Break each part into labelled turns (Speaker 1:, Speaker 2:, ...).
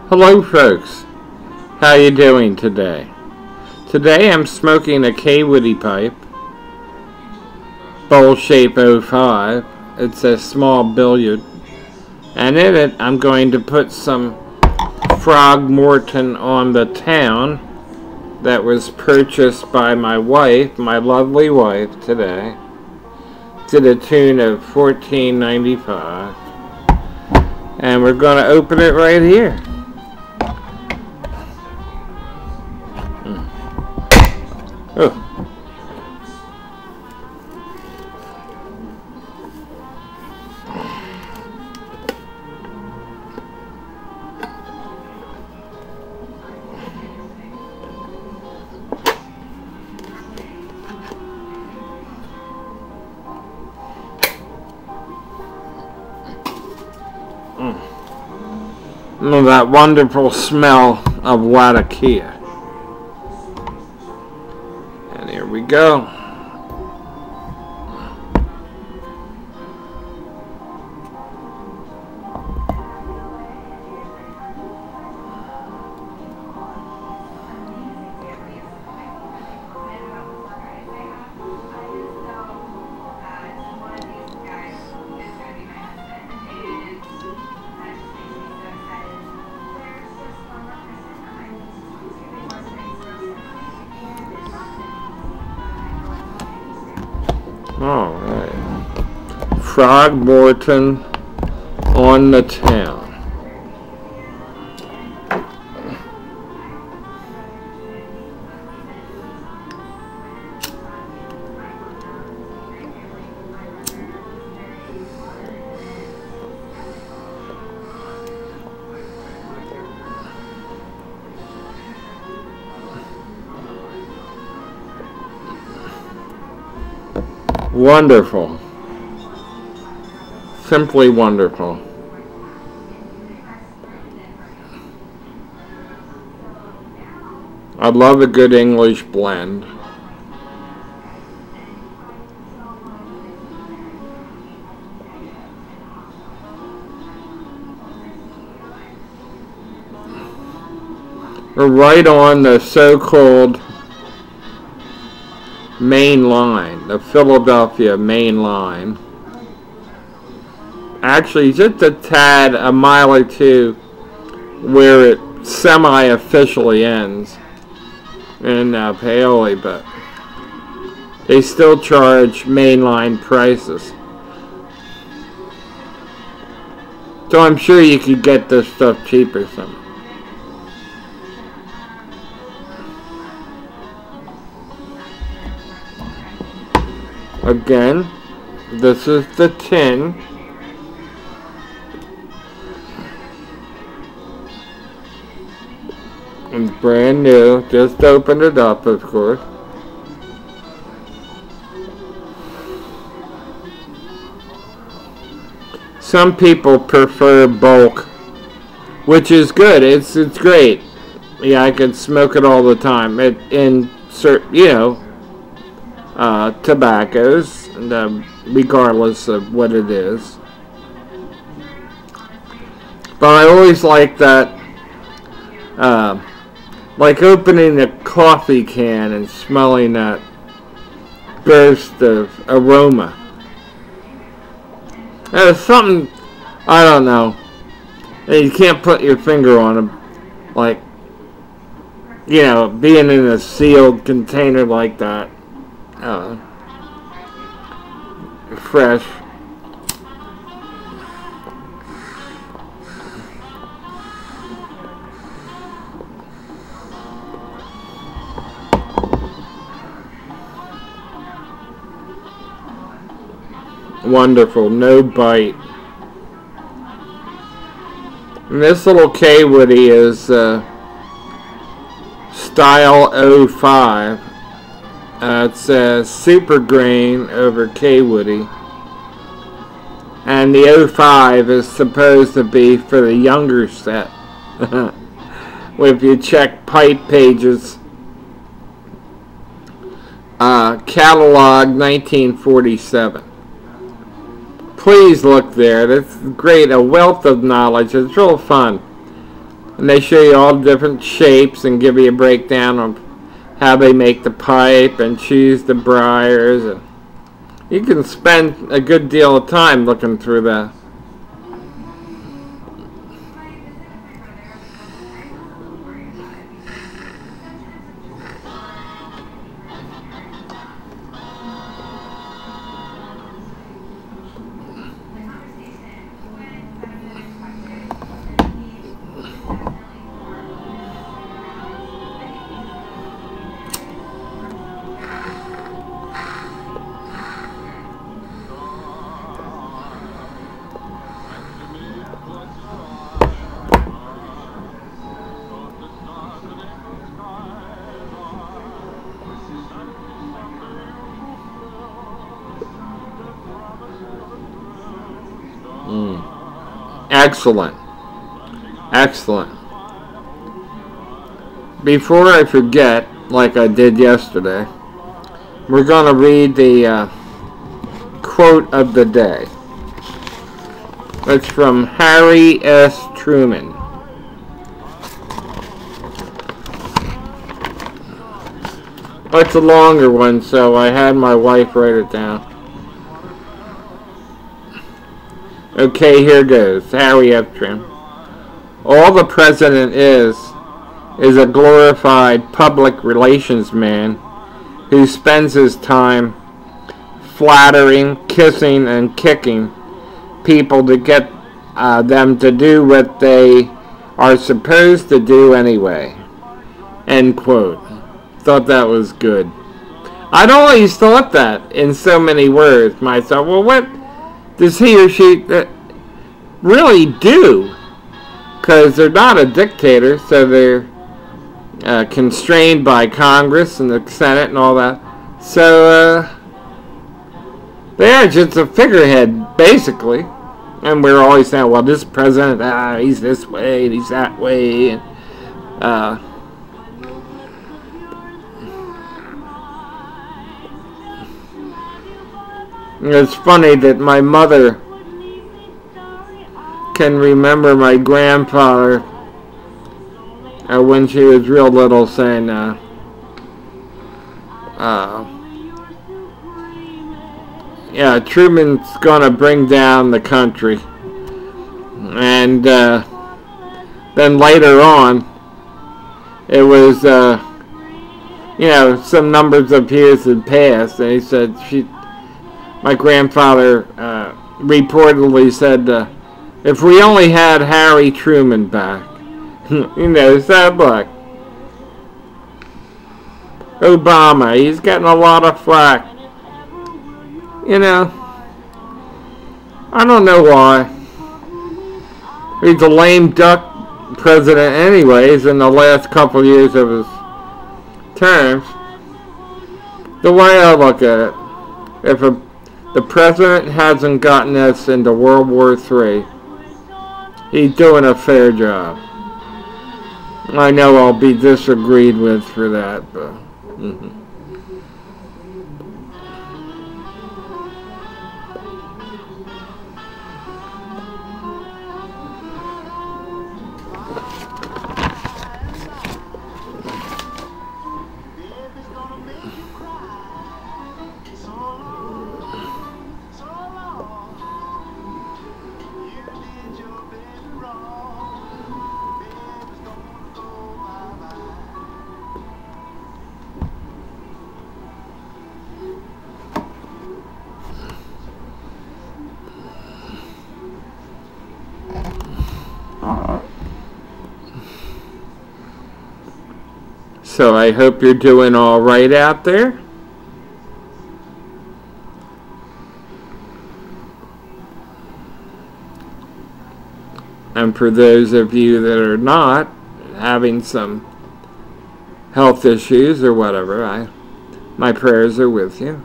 Speaker 1: Hello folks, how you doing today? Today I'm smoking a Kaywoodie pipe, bowl shape 05. It's a small billiard, and in it I'm going to put some Frog Morton on the town that was purchased by my wife, my lovely wife, today, to the tune of $14.95. And we're going to open it right here. Oh. Oh, that wonderful smell of Wadakia. And here we go. Alright. Frog Morton on the town. Wonderful. Simply wonderful. I love a good English blend. We're right on the so-called main line, the Philadelphia main line. Actually, just a tad, a mile or two, where it semi-officially ends in Paoli, but they still charge mainline prices. So I'm sure you could get this stuff cheaper somewhere. Again, this is the tin. It's brand new. Just opened it up, of course. Some people prefer bulk, which is good. It's great. Yeah, I can smoke it all the time. Tobaccos, regardless of what it is. But I always like that, like opening a coffee can and smelling that burst of aroma. There's something, I don't know, you can't put your finger on them, like, being in a sealed container like that. Fresh. Wonderful, no bite. And this little Kaywoodie is style 05. It says super grain over Kaywoodie, and the 05 is supposed to be for the younger set. If you check pipe pages, catalog 1947. Please look there. That's great. A wealth of knowledge. It's real fun. And they show you all the different shapes and give you a breakdown of how they make the pipe and choose the briars. And you can spend a good deal of time looking through that. Excellent. Excellent. Before I forget, like I did yesterday, we're going to read the quote of the day. It's from Harry S. Truman. It's a longer one, so I had my wife write it down. Okay, here goes. Harry F. Truman. All the president is a glorified public relations man who spends his time flattering, kissing, and kicking people to get them to do what they are supposed to do anyway. End quote. Thought that was good. I'd always thought that in so many words myself. Well, what does he or she really do? Because they're not a dictator, so they're constrained by Congress and the Senate and all that. So they are just a figurehead, basically. And we're always saying, well, this president, he's this way, and he's that way. And, it's funny that my mother can remember my grandfather when she was real little saying, yeah, Truman's gonna bring down the country. And then later on, it was, you know, some numbers of years had passed, and he said, my grandfather reportedly said, if we only had Harry Truman back. You know, so look, Obama, he's getting a lot of flack. You know, I don't know why. He's a lame duck president anyways in the last couple years of his terms. The way I look at it, if the president hasn't gotten us into World War III, he's doing a fair job. I know I'll be disagreed with for that, but... So I hope you're doing all right out there. And for those of you that are not, having some health issues or whatever, my prayers are with you.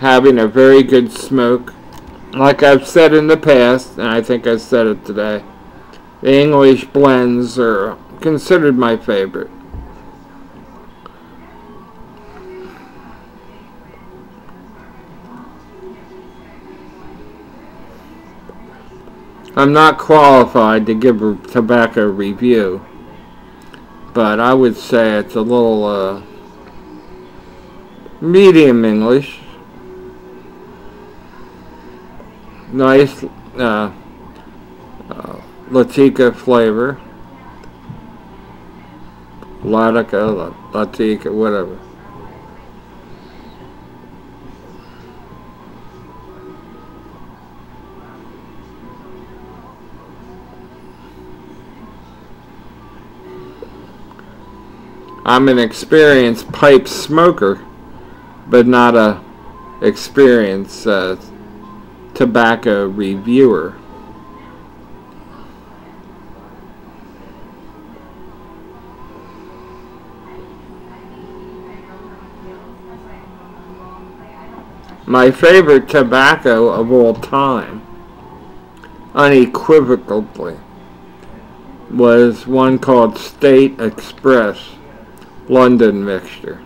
Speaker 1: Having a very good smoke like I've said in the past, and I think I said it today, the English blends are considered my favorite. I'm not qualified to give a tobacco review, but I would say it's a little medium English. Nice Latica flavor. Latica, whatever. I'm an experienced pipe smoker, but not a experienced tobacco reviewer. My favorite tobacco of all time, unequivocally, was one called State Express London mixture.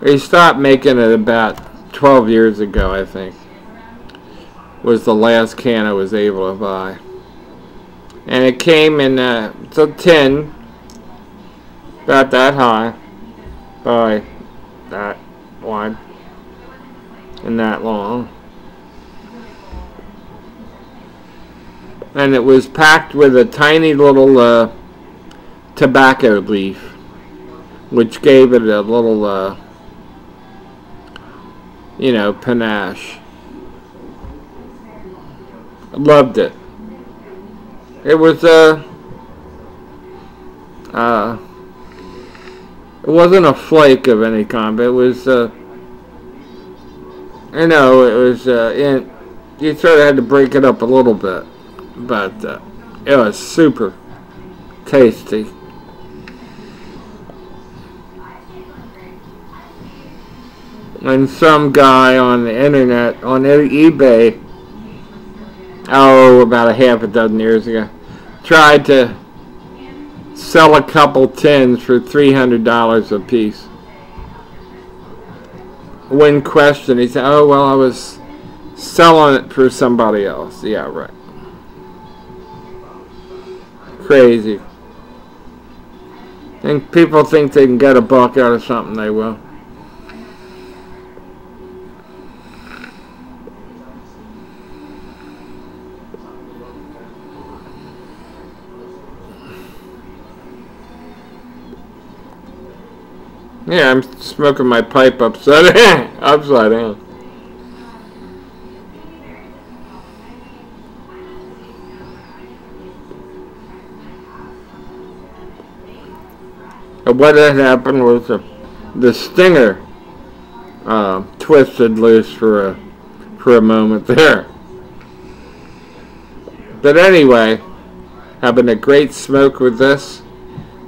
Speaker 1: They stopped making it about 12 years ago, I think. Was the last can I was able to buy. And it came in it's a tin, about that high, by that wide, and that long. And it was packed with a tiny little tobacco leaf, which gave it a little, you know, panache. I loved it. It was it wasn't a flake of any kind, but it was, you know, it was, you sort of had to break it up a little bit, but it was super tasty. And some guy on the internet, on eBay, about a half a dozen years ago, tried to sell a couple tins for $300 a piece. When questioned, he said, "Oh, well, I was selling it for somebody else." Yeah, right. Crazy. And people think they can get a buck out of something, they will. Yeah, I'm smoking my pipe upside down. Upside down. And what had happened was the stinger twisted loose for a moment there. But anyway, having a great smoke with this.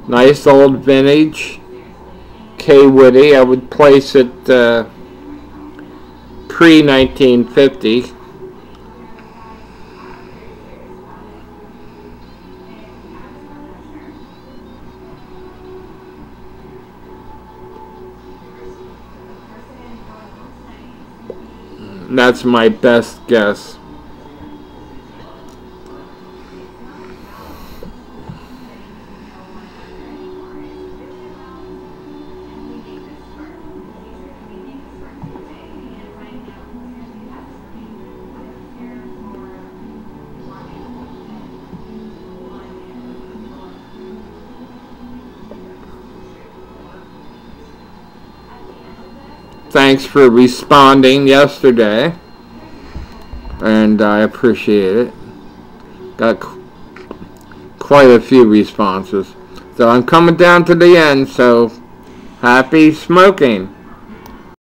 Speaker 1: Nice old vintage Kaywoodie. I would place it pre-1950. That's my best guess. Thanks for responding yesterday, and I appreciate it. Got quite a few responses. So I'm coming down to the end, so happy smoking.